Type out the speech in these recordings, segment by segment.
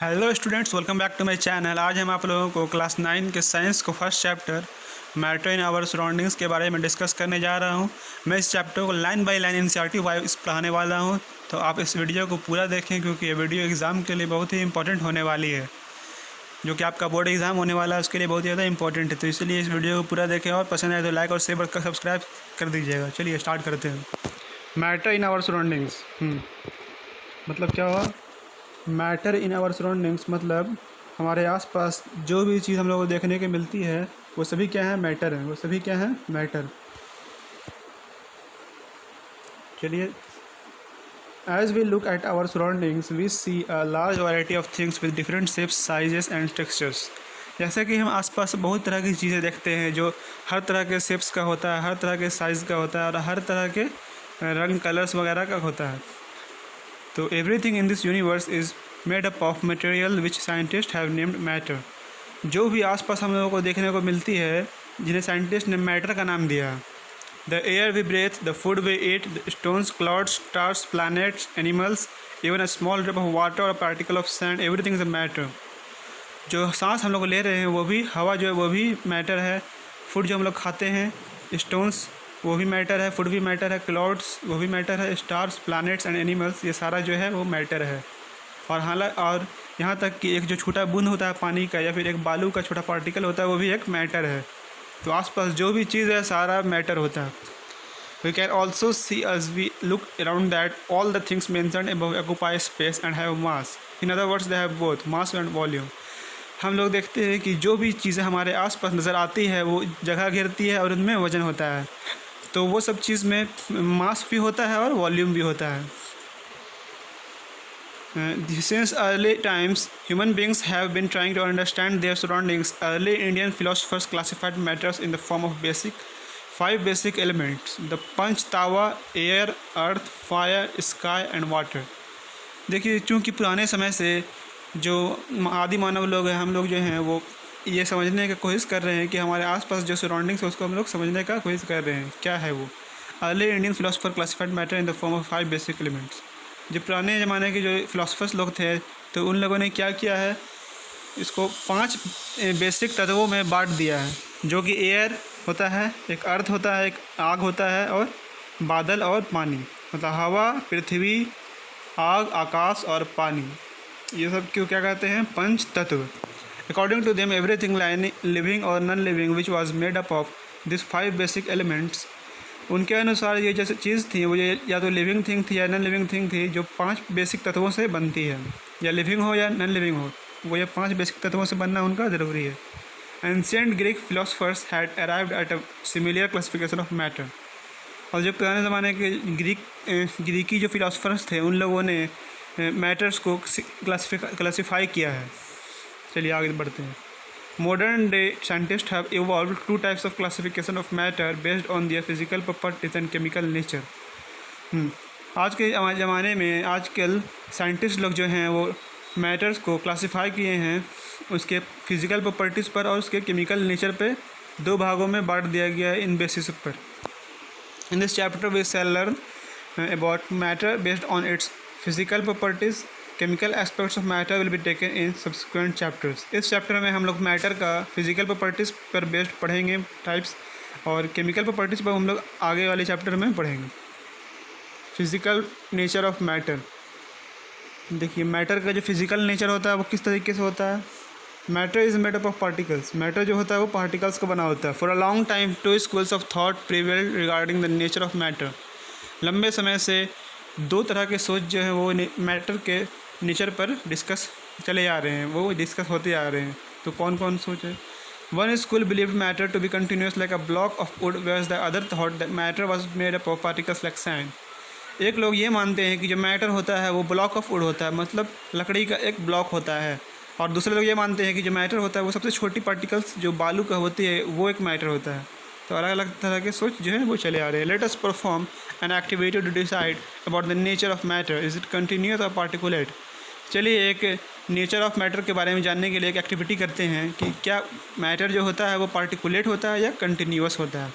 Hello students, welcome back to my channel. आज हम आप लोगों को क्लास 9 के साइंस को first chapter matter in our surroundings के बारे में डिस्कस करने जा रहा हूं। मैं इस चैप्टर को line by line NCERT wise पढ़ाने वाला हूं, तो आप इस वीडियो को पूरा देखें क्योंकि ये वीडियो एग्ज़ाम के लिए बहुत ही इंपॉर्टेंट होने वाली है। जो कि आपका बोर्ड एग्ज़ाम होने वाला है उसके लिए बहुत ज़्यादा इंपॉर्टेंट है, तो इसलिए इस वीडियो को पूरा देखें और पसंद आए तो लाइक और शेयर कर सब्सक्राइब कर दीजिएगा। चलिए स्टार्ट करते हैं। मैटर इन आवर सराउंडिंग्स मतलब क्या हुआ? मैटर इन आवर सराउंडिंग्स मतलब हमारे आसपास जो भी चीज़ हम लोगों को देखने को मिलती है वो सभी क्या है? मैटर है। वो सभी क्या है? मैटर। चलिए, as we look at our surroundings we see a large variety of things with different shapes, sizes and textures. जैसे कि हम आसपास बहुत तरह की चीज़ें देखते हैं जो हर तरह के शेप्स का होता है, हर तरह के साइज़ का होता है और हर तरह के रंग, कलर्स वगैरह का होता है। तो everything in this universe is made up of material which scientist have named matter. जो भी आसपास हम लोगों को देखने को मिलती है जिन्हें साइंटिस्ट ने मैटर का नाम दिया। The air we breathe, the food we eat, the stones, clouds, stars, planets, animals, even a small drop of water और particle of sand, everything is a matter. जो सांस हम लोग ले रहे हैं वो भी, हवा जो है वो भी मैटर है। फूड जो हम लोग खाते हैं, स्टोन्स वो भी मैटर है, फूड भी मैटर है, क्लाउड्स वो भी मैटर है, स्टार्स, प्लैनेट्स एंड एनिमल्स ये सारा जो है वो मैटर है। और यहाँ तक कि एक जो छोटा बूंद होता है पानी का या फिर एक बालू का छोटा पार्टिकल होता है वो भी एक मैटर है। तो आसपास जो भी चीज़ है सारा मैटर होता है। We can also see as we look around that all the things mentioned above occupy space and have mass. In other words they have both mass and volume. हम लोग देखते हैं कि जो भी चीज़ें हमारे आसपास नज़र आती है वो जगह घेरती है और उनमें वजन होता है। तो वो सब चीज़ में मास भी होता है और वॉल्यूम भी होता है। Since early times, human beings have been trying to understand their surroundings. Early Indian philosophers classified matters in the form of five basic elements: the Panch Tawa, air, earth, fire, sky, and water. देखिए, चूँकि पुराने समय से जो आदि मानव लोग हैं, हम लोग जो हैं वो ये समझने की कोशिश कर रहे हैं कि हमारे आसपास जो सराउंडिंग्स है उसको हम लोग समझने का कोशिश कर रहे हैं। क्या है वो? Early Indian philosopher classified matter in the form of 5 basic elements. जो पुराने ज़माने के जो फ़िलासफ़र्स लोग थे तो उन लोगों ने क्या किया है, इसको 5 बेसिक तत्वों में बांट दिया है, जो कि एयर होता है, एक अर्थ होता है, एक आग होता है और बादल और पानी। मतलब हवा, पृथ्वी, आग, आकाश और पानी, ये सब क्यों क्या कहते हैं? पंच तत्व। According to them everything living और non living which was made up of this 5 basic elements. उनके अनुसार ये जैसे चीज़ थी वो ये या तो लिविंग थिंग थी या नॉन लिविंग थिंग थी, जो 5 बेसिक तत्वों से बनती है। या लिविंग हो या नॉन लिविंग हो, वो ये 5 बेसिक तत्वों से बनना उनका ज़रूरी है। Ancient Greek philosophers had arrived at a similar classification of matter. और जो पुराने ज़माने के ग्रीकी जो फिलोसफर्स थे उन लोगों ने मैटर्स को क्लासीफाई किया है। चलिए आगे बढ़ते हैं। Modern day scientists have evolved 2 types of classification of matter based on their physical properties and chemical nature. आज के ज़माने में आजकल साइंटिस्ट लोग जो हैं वो मैटर्स को क्लासीफाई किए हैं उसके फिज़िकल प्रॉपर्टीज़ पर और उसके केमिकल नेचर पे 2 भागों में बांट दिया गया है इन बेसिस पर। In this chapter we shall learn about matter based on its physical properties. Chemical aspects of matter will be taken in subsequent chapters. इस चैप्टर में हम लोग मैटर का फिजिकल प्रॉपर्टीज़ पर बेस्ड पढ़ेंगे टाइप्स, और केमिकल प्रॉपर्टीज़ पर हम लोग आगे वाले चैप्टर में पढ़ेंगे। Physical nature of matter. देखिए, मैटर का जो फिजिकल नेचर होता है वो किस तरीके से होता है? Matter is made up of particles. Matter जो होता है वो पार्टिकल्स का बना होता है। For a long time 2 schools of thought prevailed regarding the nature of matter. लंबे समय से 2 तरह के सोच जो है वो मैटर के नेचर पर डिस्कस चले आ रहे हैं, वो डिस्कस होते आ रहे हैं। तो कौन कौन सोच है? One school believed matter to be continuous like a block of wood, whereas the other thought that matter was made up of particles like sand. एक लोग ये मानते हैं कि जो मैटर होता है वो ब्लॉक ऑफ वुड होता है, मतलब लकड़ी का एक ब्लॉक होता है, और दूसरे लोग ये मानते हैं कि जो मैटर होता है वो सबसे छोटी पार्टिकल्स जो बालू का होती है वो एक मैटर होता है। तो अलग अलग तरह के सोच जो है वो चले आ रहे हैं। Let us perform an activity to decide about the nature of matter, is it continuous और पार्टिकुलेट। चलिए एक नेचर ऑफ मैटर के बारे में जानने के लिए एक एक्टिविटी करते हैं कि क्या मैटर जो होता है वो पार्टिकुलेट होता है या कंटिन्यूस होता है।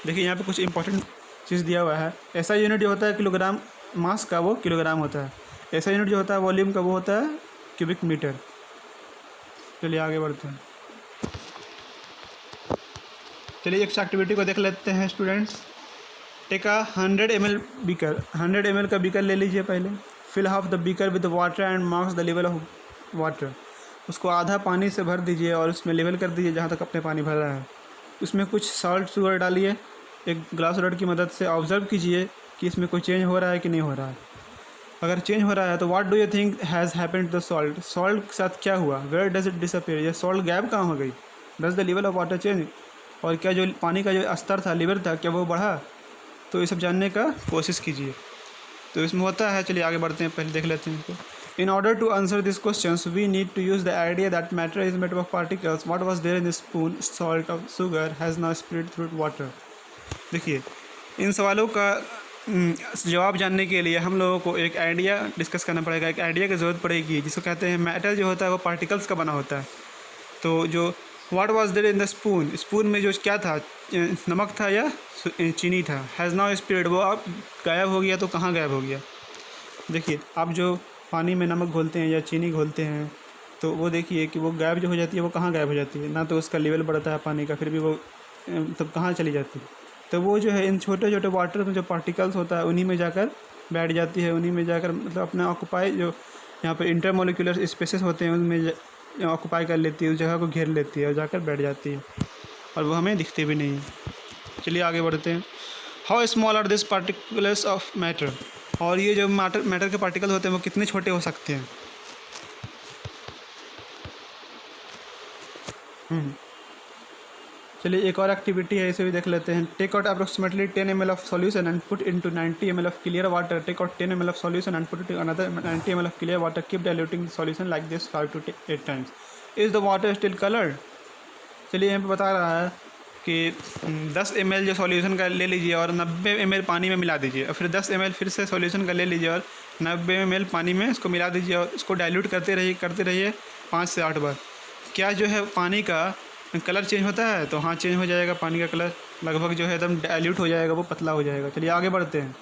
देखिए यहाँ पे कुछ इंपॉर्टेंट चीज़ दिया हुआ है। ऐसा यूनिट जो होता है किलोग्राम, मास का वो किलोग्राम होता है। ऐसा यूनिट जो होता है वॉल्यूम का वो होता है क्यूबिक मीटर। चलिए आगे बढ़ते हैं। चलिए एक एक्टिविटी को देख लेते हैं students. Take a 100 ml beaker, 100 ml का बीकर ले लीजिए पहले। Fill half the beaker with water and marks the level of water. उसको आधा पानी से भर दीजिए और उसमें लेवल कर दीजिए जहाँ तक अपने पानी भर रहा है। उसमें कुछ सॉल्ट शुगर डालिए। एक ग्लास रड की मदद से ऑब्जर्व कीजिए कि इसमें कोई चेंज हो रहा है कि नहीं हो रहा है। अगर चेंज हो रहा है तो what do you think has happened to the salt, salt के साथ क्या हुआ, वेयर डज इट डिसअपियर, ये सॉल्ट गैप कहाँ हो गई, does the level of water change, और क्या जो पानी का जो स्तर था, लेवल था, क्या वो बढ़ा। तो ये सब जानने का कोशिश कीजिए। तो इसमें होता है, चलिए आगे बढ़ते हैं, पहले देख लेते हैं इनको। In order to answer this question we need to use the idea that matter is made of particles, what was there in the spoon salt of sugar has now spread through water. देखिए इन सवालों का जवाब जानने के लिए हम लोगों को एक आइडिया डिस्कस करना पड़ेगा, एक आइडिया की ज़रूरत पड़ेगी, जिसको कहते हैं मैटर जो होता है वो पार्टिकल्स का बना होता है। तो जो what was there in the spoon, spoon में जो क्या था, नमक था या चीनी था, हैज़ नाउ स्प्रेड, वो अब गायब हो गया, तो कहाँ गायब हो गया। देखिए आप जो पानी में नमक घोलते हैं या चीनी घोलते हैं तो वो देखिए कि वो गायब जो हो जाती है वो कहाँ गायब हो जाती है, ना तो उसका लेवल बढ़ता है पानी का, फिर भी वो तब कहाँ चली जाती है। तो वो जो है इन छोटे छोटे वाटर में जो पार्टिकल्स होता है उन्हीं में जाकर बैठ जाती है, उन्हीं में जाकर मतलब अपना ऑक्यूपाई, जो यहाँ पर इंटरमोलिकुलर स्पेसेस होते हैं उनमें ऑक्यूपाई कर लेती है, उस जगह को घेर लेती है और जाकर बैठ जाती है, और वो हमें दिखते भी नहीं है। चलिए आगे बढ़ते हैं। How small are this particles of matter, और ये जो मैटर के पार्टिकल होते हैं वो कितने छोटे हो सकते हैं। चलिए एक और एक्टिविटी है, इसे भी देख लेते हैं। Take out approximately 10 ml of solution and put into 90 ml of clear water. Take out 10 ml of solution and put into another 90 ml of clear water. Keep diluting solution like this 5 to 8 times. Is the water still coloured. चलिए यहाँ पे बता रहा है कि 10 ml जो solution का ले लीजिए और 90 ml पानी में मिला दीजिए, और फिर 10 ml फिर से सॉल्यूशन का ले लीजिए और 90 ml पानी में इसको मिला दीजिए और इसको डाइल्यूट करते रहिए 5 से 8 बार। क्या जो है पानी का कलर चेंज होता है, तो हाँ चेंज हो जाएगा, पानी का कलर लगभग जो है एकदम डाइल्यूट हो जाएगा, वो पतला हो जाएगा। चलिए आगे बढ़ते हैं।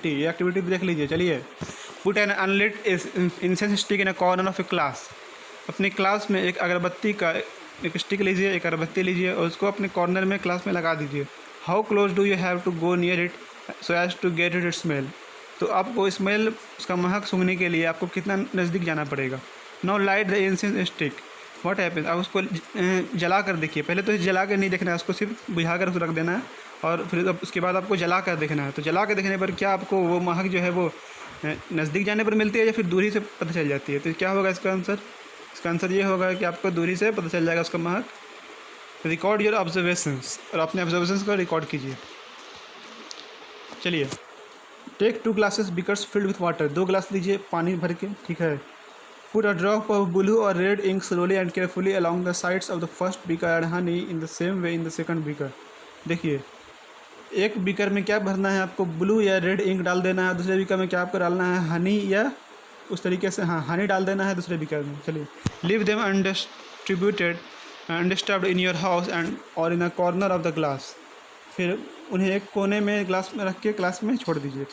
ये एक्टिविटी भी देख लीजिए। चलिए put an unlit incense stick in a corner of a class. अपनी क्लास में एक अगरबत्ती का एक स्टिक लीजिए, एक अगरबत्ती लीजिए और उसको अपने कॉर्नर में क्लास में लगा दीजिए। How close do you have to go near it so as to get it smell. तो आपको स्मेल, उसका महक सूंघने के लिए आपको कितना नज़दीक जाना पड़ेगा। Now light the incense stick, what happens. आप उसको जला कर देखिए, पहले तो जला कर नहीं देखना है, उसको सिर्फ बुझा कर रख देना है और फिर उसके बाद आपको जला कर देखना है। तो जला कर देखने पर क्या आपको वो महक जो है वो नज़दीक जाने पर मिलती है या फिर दूरी से पता चल जाती है। तो क्या होगा इसका आंसर? इसका आंसर ये होगा कि आपको दूरी से पता चल जाएगा उसका महक। रिकॉर्ड योर ऑब्जर्वेशंस, और अपने ऑब्जर्वेशंस को रिकॉर्ड कीजिए। चलिए take 2 glasses beakers filled with water. 2 गिलास लीजिए पानी भर के, ठीक है। Put a drop of blue और red ink slowly and carefully along the sides of the first beaker and honey in the same way in the second beaker. देखिए एक बीकर में क्या भरना है आपको, ब्लू या रेड इंक डाल देना है, दूसरे बीकर में क्या आपको डालना है, हनी या उस तरीके से, हाँ हनी डाल देना है दूसरे बीकर में। चलिए leave them undisturbed in your house and और in a corner of the glass. फिर उन्हें एक कोने में ग्लास में रख के क्लास में छोड़ दीजिए।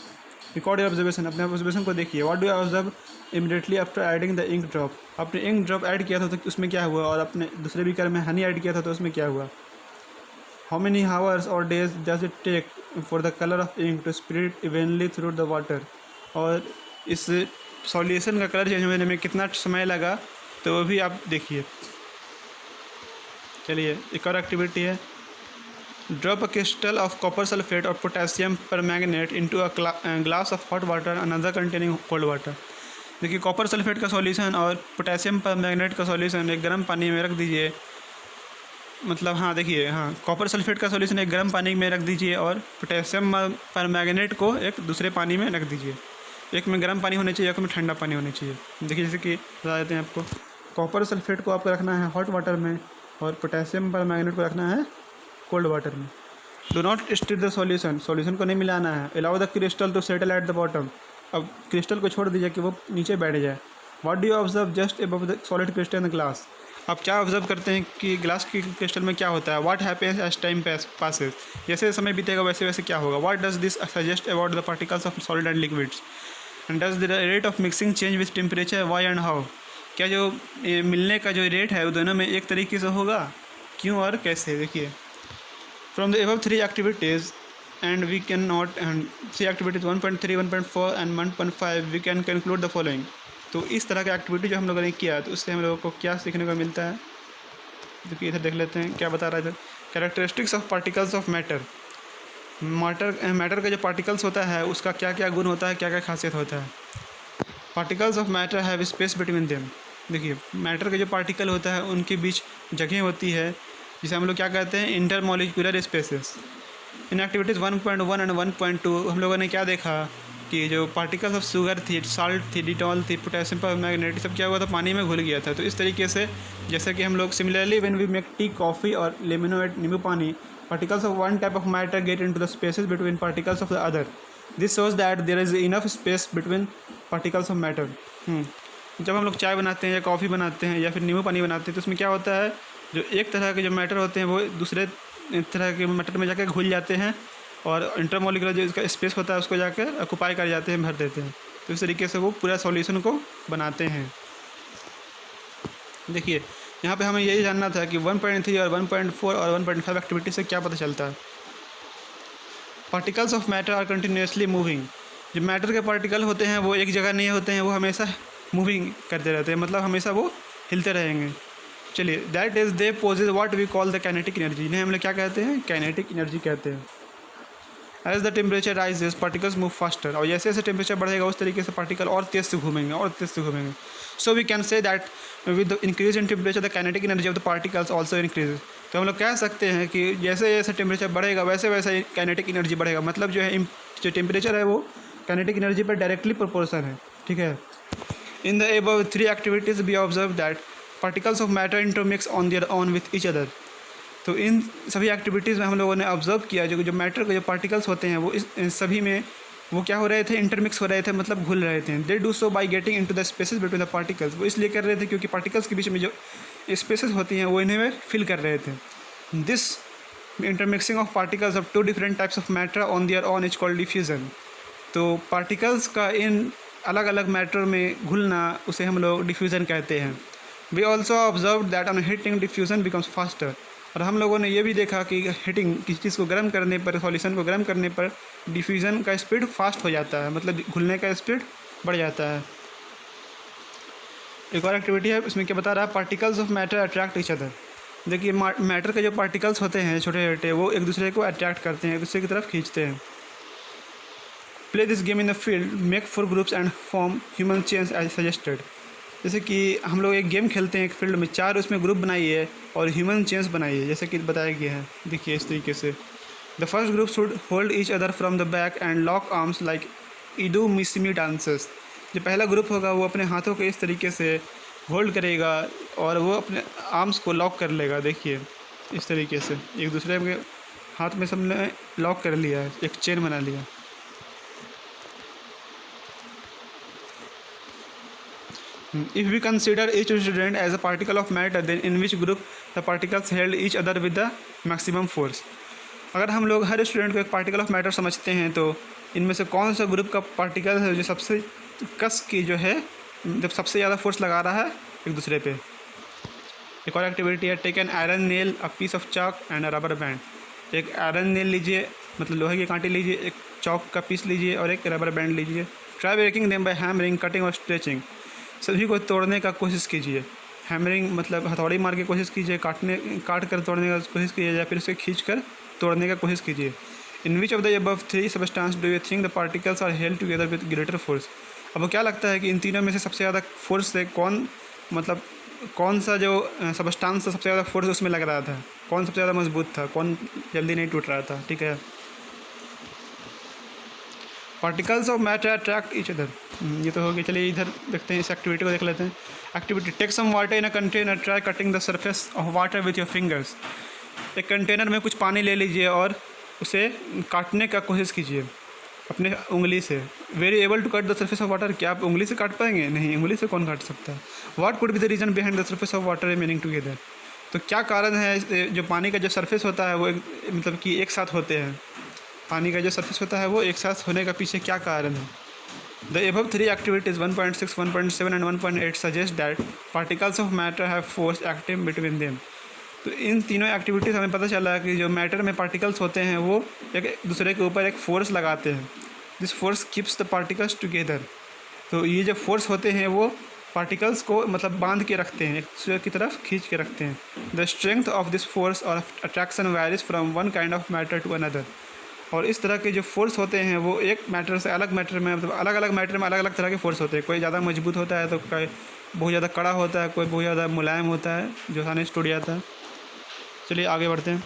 रिकॉर्ड योर ऑब्जर्वेशन, अपने ऑब्जर्वेशन को देखिए। What do you observe immediately after adding the ink drop. आपने इंक ड्रॉप ऐड किया था तो उसमें क्या हुआ, और अपने दूसरे बीकर में हनी ऐड किया था तो उसमें क्या हुआ। हाउ मेनी हावर्स और days does it take for the colour of ink to spread evenly through the water. और इस सॉल्यूशन का कलर चेंज होने में कितना समय लगा, तो वो भी आप देखिए। चलिए एक और एक्टिविटी है। Drop a crystal of copper sulphate और potassium permanganate into a glass of hot water another containing cold water. देखिए कॉपर सल्फेट का सॉल्यूशन और पोटेशियम परमैंगनेट का सॉल्यूशन एक गर्म पानी में रख दीजिए। मतलब हाँ देखिए, हाँ कॉपर सल्फेट का सॉल्यूशन एक गर्म पानी में रख दीजिए और पोटेशियम परमैंगनेट को एक दूसरे पानी में रख दीजिए। एक में गर्म पानी होना चाहिए, एक में ठंडा पानी होना चाहिए। देखिए जैसे कि बता देते हैं आपको, कॉपर सल्फेट को आपको रखना है हॉट वाटर में और पोटेशियम परमैंगनेट को रखना है कोल्ड वाटर में। Do not stir the solution, solution को नहीं मिलाना है। Allow the crystal to settle at the bottom, अब क्रिस्टल को छोड़ दीजिए कि वो नीचे बैठ जाए। What do you observe just above the solid crystal in the glass. आप क्या ऑब्जर्व करते हैं कि ग्लास की क्रिस्टल में क्या होता है। What happens as time passes, जैसे समय बीतेगा वैसे वैसे क्या होगा। What does this suggest about the particles of solid and liquids, and does the rate of mixing change with temperature, why and how? क्या जो मिलने का जो रेट है वो दोनों में एक तरीके से होगा, क्यों और कैसे? देखिए, from the above 3 activities and we can not, and 3 activities 1.3, 1.4 and 1.5 we can conclude the following. तो इस तरह का एक्टिविटी जो हम लोगों ने किया तो उससे हम लोगों को क्या सीखने को मिलता है? देखिए इधर देख लेते हैं क्या बता रहा है इधर। Characteristics of particles of matter. Matter का जो पार्टिकल्स होता है उसका क्या क्या गुण होता है, क्या क्या खासियत होता है। Particles of matter have space between them. देखिए, मैटर के जो पार्टिकल होता है उनके बीच जगह होती है जिसे हम लोग क्या कहते हैं, intermolecular spaces. In activities 1.1 and 1.2 हम लोगों ने क्या देखा कि जो पार्टिकल्स ऑफ शुगर थी, साल्ट थी, डिटॉल थी, पोटेशियम परमैंगनेट, सब क्या हुआ था, पानी में घुल गया था। तो इस तरीके से जैसे कि हम लोग similarly when we make tea, coffee और लेमोनेड, नींबू पानी, particles of one type of matter get into the spaces between particles of the other. This shows that there is enough space between particles of matter. जब हम लोग चाय बनाते हैं या कॉफ़ी बनाते हैं या फिर नींबू पानी बनाते हैं तो उसमें क्या होता है, जो एक तरह के जो मैटर होते हैं वो दूसरे तरह के मैटर में जाकर घुल जाते हैं और इंटरमोलिकुलर जो इसका स्पेस होता है उसको जाकर ऑक्यूपाई कर जाते हैं, भर देते हैं। तो इस तरीके से वो पूरा सॉल्यूशन को बनाते हैं। देखिए, यहाँ पे हमें यही जानना था कि 1.3 और 1.4 और 1.5 एक्टिविटी से क्या पता चलता है। Particles of matter are continuously moving. जो मैटर के पार्टिकल होते हैं वो एक जगह नहीं होते हैं, वो हमेशा मूविंग करते रहते हैं, मतलब हमेशा वो हिलते रहेंगे। चलिए, that is they possess what we call the kinetic energy. इन्हें हम लोग क्या कहते हैं, काइनेटिक एनर्जी कहते हैं। As the temperature rises particles move faster. और जैसे जैसे टेम्परेचर बढ़ेगा उस तरीके से पार्टिकल और तेज़ से घूमेंगे और तेज़ से घूमेंगे। So we can say that with the increase in temperature the kinetic energy of the particles also increase. तो हम लोग कह सकते हैं कि जैसे जैसे टेम्परेचर बढ़ेगा वैसे वैसे काइनेटिक एनर्जी बढ़ेगा। मतलब जो है जो टेम्परेचर है वो काइनेटिक एनर्जी पर डायरेक्टली प्रोपोर्शन है, ठीक है। In the above 3 activities we observe that particles of matter intermix on their on with each other. तो इन सभी एक्टिविटीज़ में हम लोगों ने ऑब्जर्व किया जो मैटर के जो पार्टिकल्स होते हैं वो इन सभी में वो क्या हो रहे थे, इंटरमिक्स हो रहे थे, मतलब घुल रहे थे। They do so by getting into the spaces between the particles. वो इसलिए कर रहे थे क्योंकि पार्टिकल्स के बीच में जो स्पेसेस होती हैं वो इन्हें फिल कर रहे थे। This intermixing of particles of 2 different types of matter on their on is called diffusion. तो पार्टिकल्स का इन अलग अलग मैटर में घुलना उसे हम लोग डिफ्यूज़न कहते हैं। We also observe that on heating diffusion becomes faster. और हम लोगों ने ये भी देखा कि हीटिंग किसी चीज़ को गर्म करने पर, सॉल्यूशन को गर्म करने पर डिफ्यूज़न का स्पीड फास्ट हो जाता है, मतलब घुलने का स्पीड बढ़ जाता है। एक और एक्टिविटी है, इसमें क्या बता रहा है, particles of matter attract each other. देखिए, मैटर के जो पार्टिकल्स होते हैं छोटे छोटे वो एक दूसरे को अट्रैक्ट करते हैं, एक दूसरे की तरफ खींचते हैं। Play this game in the field, make 4 groups and form human chains as suggested. जैसे कि हम लोग एक गेम खेलते हैं एक फील्ड में, 4 उसमें ग्रुप बनाइए और ह्यूमन चेन्स बनाइए जैसे कि बताया गया है। देखिए इस तरीके से, the first group should hold each other from the back and lock arms like इडू Mishmi dances. जो पहला ग्रुप होगा वो अपने हाथों को इस तरीके से होल्ड करेगा और वो अपने आर्म्स को लॉक कर लेगा। देखिए इस तरीके से एक दूसरे के हाथ में सबने लॉक कर लिया है, एक चेन बना लिया। If we consider each student as a particle of matter, then in which group the particles held each other with the maximum force? अगर हम लोग हर स्टूडेंट को एक पार्टिकल ऑफ मैटर समझते हैं तो इनमें से कौन सा ग्रुप का पार्टिकल है जो सबसे कस की जो है, जब सबसे ज़्यादा फोर्स लगा रहा है एक दूसरे पे। एक और एक्टिविटी है, take an iron nail, a piece of chalk and a rubber band. एक आयरन नेल लीजिए, मतलब लोहे के कांटे लीजिए, एक चॉक का पीस लीजिए और एक रबर बैंड लीजिए। Try breaking them by hammering, cutting और स्ट्रेचिंग। सभी को तोड़ने का कोशिश कीजिए। हैमरिंग मतलब हथौड़ी मार के कोशिश कीजिए, काट कर तोड़ने का कोशिश कीजिए या फिर उसे खींच कर तोड़ने का कोशिश कीजिए। In which of the above 3 substance do you think the particles are held together with greater force? अब क्या लगता है कि इन तीनों में से सबसे ज़्यादा फोर्स से कौन सा जो सबस्टांस से सबसे ज़्यादा फोर्स उसमें लग रहा था, कौन सबसे ज़्यादा मजबूत था, कौन जल्दी नहीं टूट रहा था? ठीक है, particles of matter attract each other. ये तो हो गया। चलिए इधर देखते हैं, इस एक्टिविटी को देख लेते हैं। Activity, take some water in a container, try cutting the surface of water with your fingers. एक कंटेनर में कुछ पानी ले लीजिए और उसे काटने का कोशिश कीजिए अपने उंगली से। Very able to cut the surface of water. क्या आप उंगली से काट पाएंगे? नहीं, उंगली से कौन काट सकता है। What could be the reason behind the surface of water remaining together? तो क्या कारण है जो पानी का जो सरफेस होता है वो मतलब कि एक साथ होते हैं, पानी का जो सरफेस होता है वो एक साथ होने का पीछे क्या कारण है? The above three activities 1.6, 1.7 and 1.8 suggest that particles of matter have force active between them. तो इन तीनों एक्टिविटीज़ हमें पता चला कि जो मैटर में पार्टिकल्स होते हैं वो एक दूसरे के ऊपर एक फोर्स लगाते हैं. This force keeps the particles together. तो ये जो फोर्स होते हैं वो पार्टिकल्स को मतलब बांध के रखते हैं, एक दूसरे की तरफ खींच के रखते हैं. The strength of this force और attraction varies from one kind of matter to another. और इस तरह के जो फोर्स होते हैं वो एक मैटर से अलग मैटर में, मतलब अलग अलग मैटर में अलग अलग तरह के फोर्स होते हैं. कोई ज़्यादा मजबूत होता है तो कोई बहुत ज़्यादा कड़ा होता है, कोई बहुत ज़्यादा मुलायम होता है जो आसानी से टूट जाता है. चलिए आगे बढ़ते हैं.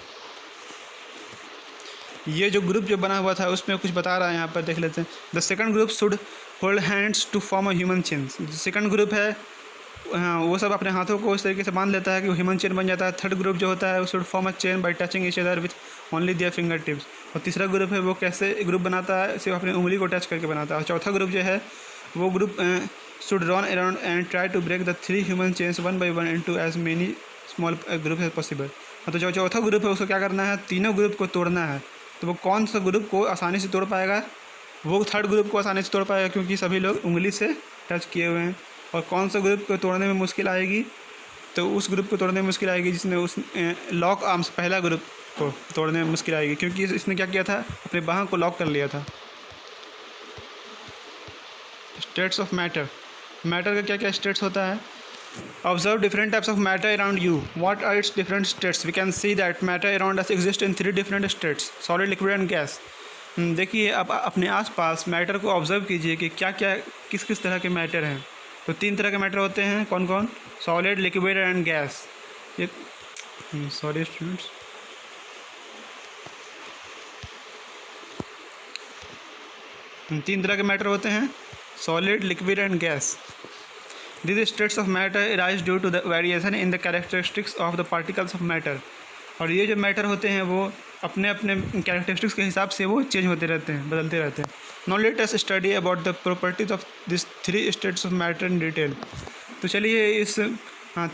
ये जो ग्रुप जो बना हुआ था उसमें कुछ बता रहा है, यहाँ पर देख लेते हैं. The second group should hold hands to form a human chain. Second group है वो सब अपने हाथों को उस तरीके से बांध लेता है कि वो ह्यूमन चेन बन जाता है. थर्ड ग्रुप जो होता है वो should form a chain by touching each other with only their finger tips. और तीसरा ग्रुप है वो कैसे ग्रुप बनाता है, सिर्फ अपनी उंगली को टच करके बनाता है. और चौथा ग्रुप जो है वो group should run around and try to break the three human chains one by one into as many small group as possible. तो जो चौथा ग्रुप है उसको क्या करना है, तीनों ग्रुप को तोड़ना है. तो वो कौन सा ग्रुप को आसानी से तोड़ पाएगा, वो थर्ड ग्रुप को आसानी से तोड़ पाएगा क्योंकि सभी लोग उंगली से टच किए हुए हैं. और कौन सा ग्रुप को तोड़ने में मुश्किल आएगी, तो उस ग्रुप को तोड़ने में मुश्किल आएगी जिसने उस लॉक आर्म्स पहला ग्रुप को तोड़ने में मुश्किल आएगी क्योंकि इसने क्या किया था, अपने बाहों को लॉक कर लिया था. States of matter. मैटर का क्या क्या स्टेट्स होता है. Observe different types of matter around you. What are its different states? We can see that matter around us exists in three different states: solid, liquid and gas. देखिए आप अपने आसपास matter को ऑब्जर्व कीजिए कि क्या क्या किस किस तरह के मैटर हैं. तो तीन तरह के मैटर होते हैं. कौन कौन? Solid, liquid and gas. ये सॉरी स्टूडेंट्स, तीन तरह के मैटर होते हैं: solid, liquid and gas. These states of matter arise due to the variation in the characteristics of the particles of matter. और ये जो मैटर होते हैं वो अपने अपने कैरेक्टरिस्टिक्स के हिसाब से वो चेंज होते रहते हैं, बदलते रहते हैं. Now let us study about the properties of these three states of matter in detail. तो चलिए इस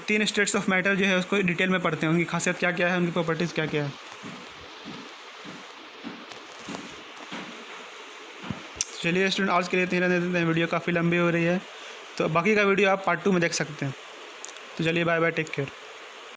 तीन स्टेट्स ऑफ मैटर जो है उसको डिटेल में पढ़ते हैं. उनकी खासियत क्या क्या है, उनकी प्रॉपर्टीज़ क्या क्या है. चलिए स्टूडेंट आज के लिए इतना देते हैं, वीडियो काफ़ी लंबी हो रही है तो बाकी का वीडियो आप पार्ट 2 में देख सकते हैं. तो चलिए बाय बाय, टेक केयर.